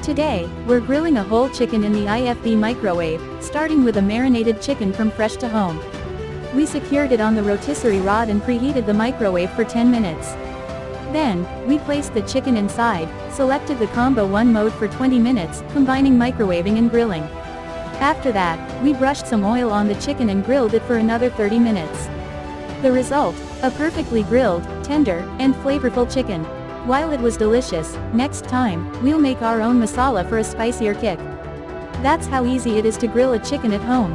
Today, we're grilling a whole chicken in the IFB microwave, starting with a marinated chicken from fresh to home. We secured it on the rotisserie rod and preheated the microwave for 10 minutes. Then, we placed the chicken inside, selected the combo 1 mode for 20 minutes, combining microwaving and grilling. After that, we brushed some oil on the chicken and grilled it for another 30 minutes. The result, a perfectly grilled, tender, and flavorful chicken. While it was delicious, next time, we'll make our own masala for a spicier kick. That's how easy it is to grill a chicken at home.